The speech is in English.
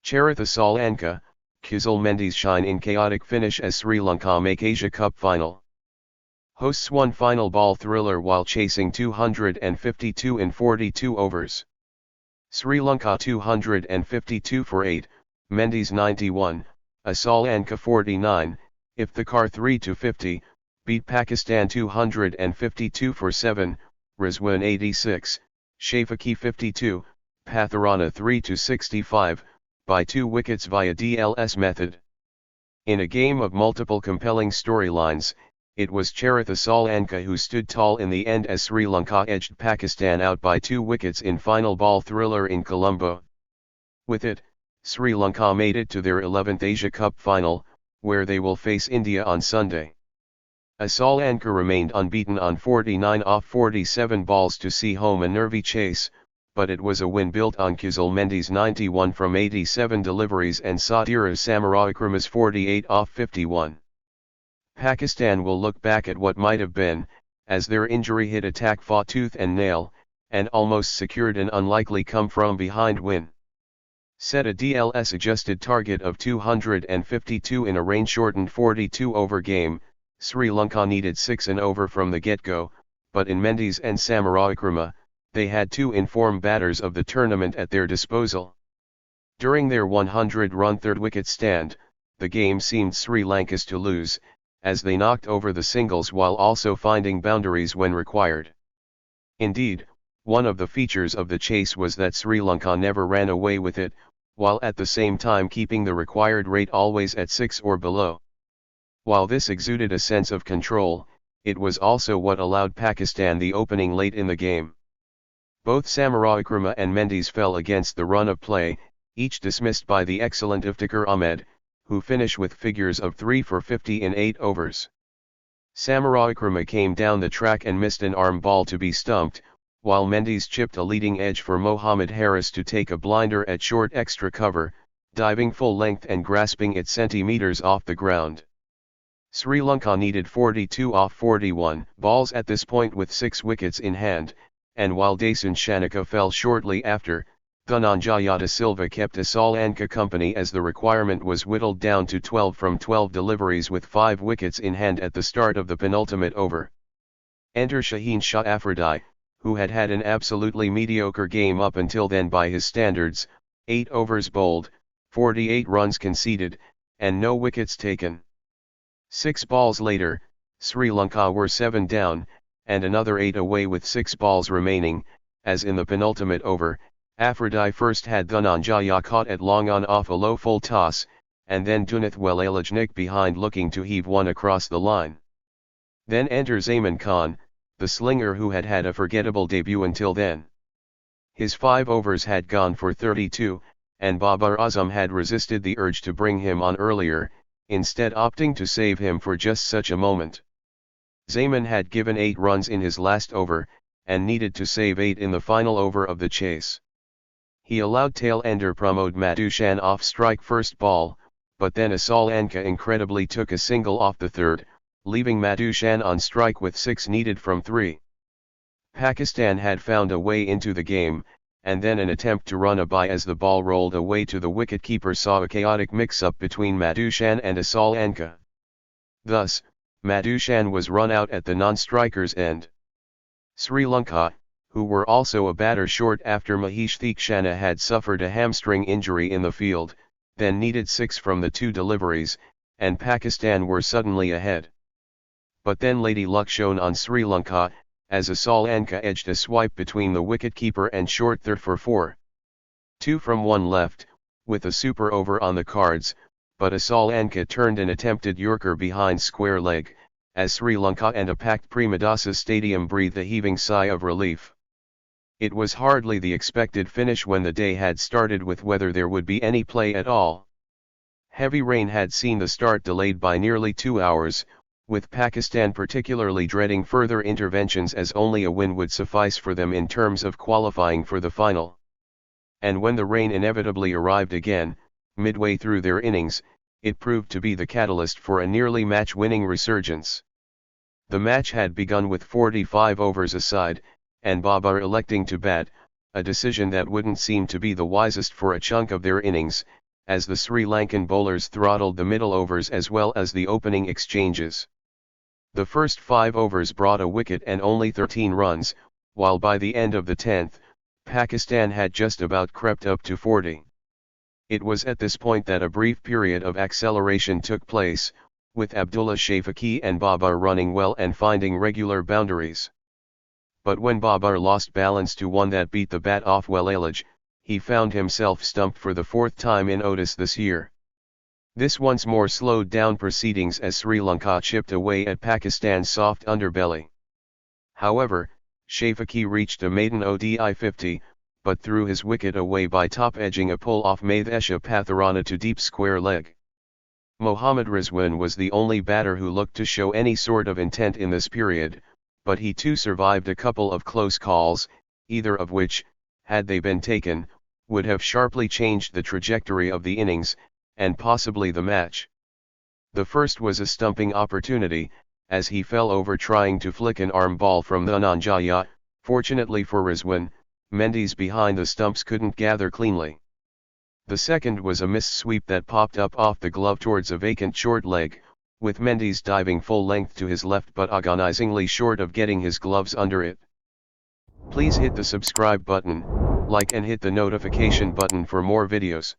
Charith Asalanka, Kusal Mendis shine in chaotic finish as Sri Lanka make Asia Cup final. Hosts won final ball thriller while chasing 252 in 42 overs. Sri Lanka 252 for 8, Mendis 91, Asalanka 49, Ifthikar 3-50, beat Pakistan 252 for 7, Rizwan 86, Shafique 52, Pathirana 3-65, by 2 wickets via DLS method. In a game of multiple compelling storylines, it was Charith Asalanka who stood tall in the end as Sri Lanka edged Pakistan out by 2 wickets in final ball thriller in Colombo. With it, Sri Lanka made it to their 11th Asia Cup final, where they will face India on Sunday. Asalanka remained unbeaten on 49 off 47 balls to see home a nervy chase, but it was a win built on Kusal Mendis' 91 from 87 deliveries and Sadeera Samarawickrama's 48 off 51. Pakistan will look back at what might have been, as their injury-hit attack fought tooth and nail, and almost secured an unlikely come-from-behind win. Set a DLS-adjusted target of 252 in a rain-shortened 42-over game. Sri Lanka needed 6 and over from the get-go, but in Mendis and Samarawickrama, they had 2 informed batters of the tournament at their disposal. During their 100-run third-wicket stand, the game seemed Sri Lanka's to lose, as they knocked over the singles while also finding boundaries when required. Indeed, one of the features of the chase was that Sri Lanka never ran away with it, while at the same time keeping the required rate always at 6 or below. While this exuded a sense of control, it was also what allowed Pakistan the opening late in the game. Both Samarawickrama and Mendis fell against the run of play, each dismissed by the excellent Ifthikar Ahmed, who finished with figures of 3 for 50 in 8 overs. Samarawickrama came down the track and missed an arm ball to be stumped, while Mendis chipped a leading edge for Mohammad Harris to take a blinder at short extra cover, diving full length and grasping it centimeters off the ground. Sri Lanka needed 42 off 41 balls at this point with 6 wickets in hand, and while Dasun Shanaka fell shortly after, Dhananjaya De Silva kept Asalanka company as the requirement was whittled down to 12 from 12 deliveries with 5 wickets in hand at the start of the penultimate over. Enter Shaheen Shah Afridi, who had had an absolutely mediocre game up until then by his standards, 8 overs bowled, 48 runs conceded, and no wickets taken. 6 balls later, Sri Lanka were 7 down, and another 8 away with 6 balls remaining, as in the penultimate over, Afridi first had Dhananjaya caught at long on off a low full toss, and then Dunath Welalajnik behind looking to heave one across the line. Then enter Zaman Khan, the slinger who had had a forgettable debut until then. His 5 overs had gone for 32, and Babar Azam had resisted the urge to bring him on earlier, instead opting to save him for just such a moment. Zaman had given 8 runs in his last over, and needed to save 8 in the final over of the chase. He allowed tail-ender Pramod Madushan off strike first ball, but then Asalanka incredibly took a single off the third, leaving Madushan on strike with 6 needed from 3. Pakistan had found a way into the game, and then an attempt to run a bye as the ball rolled away to the wicket-keeper saw a chaotic mix-up between Madushan and Asalanka. Thus, Madushan was run out at the non-striker's end. Sri Lanka, who were also a batter short after Mahesh Theekshana had suffered a hamstring injury in the field, then needed 6 from the 2 deliveries, and Pakistan were suddenly ahead. But then Lady Luck shone on Sri Lanka, as Asalanka edged a swipe between the wicket-keeper and short third for 4. 2 from 1 left, with a super over on the cards, but Asalanka turned an attempted Yorker behind square leg, as Sri Lanka and a packed Premadasa Stadium breathed a heaving sigh of relief. It was hardly the expected finish when the day had started with whether there would be any play at all. Heavy rain had seen the start delayed by nearly 2 hours, with Pakistan particularly dreading further interventions as only a win would suffice for them in terms of qualifying for the final. And when the rain inevitably arrived again, midway through their innings, it proved to be the catalyst for a nearly match-winning resurgence. The match had begun with 45 overs aside, and Babar electing to bat, a decision that wouldn't seem to be the wisest for a chunk of their innings, as the Sri Lankan bowlers throttled the middle overs as well as the opening exchanges. The first 5 overs brought a wicket and only 13 runs, while by the end of the 10th, Pakistan had just about crept up to 40. It was at this point that a brief period of acceleration took place, with Abdullah Shafique and Babar running well and finding regular boundaries. But when Babar lost balance to one that beat the bat off Walalaj, he found himself stumped for the 4th time in ODIs this year. This once more slowed down proceedings as Sri Lanka chipped away at Pakistan's soft underbelly. However, Shafique reached a maiden ODI 50, but threw his wicket away by top-edging a pull-off Mathesha Pathirana to deep square leg. Mohammad Rizwan was the only batter who looked to show any sort of intent in this period, but he too survived a couple of close calls, either of which, had they been taken, would have sharply changed the trajectory of the innings, and possibly the match. The first was a stumping opportunity, as he fell over trying to flick an arm ball from the Dhananjaya. Fortunately for Rizwan, Mendis behind the stumps couldn't gather cleanly. The second was a missed sweep that popped up off the glove towards a vacant short leg, with Mendis diving full length to his left but agonizingly short of getting his gloves under it. Please hit the subscribe button, like and hit the notification button for more videos.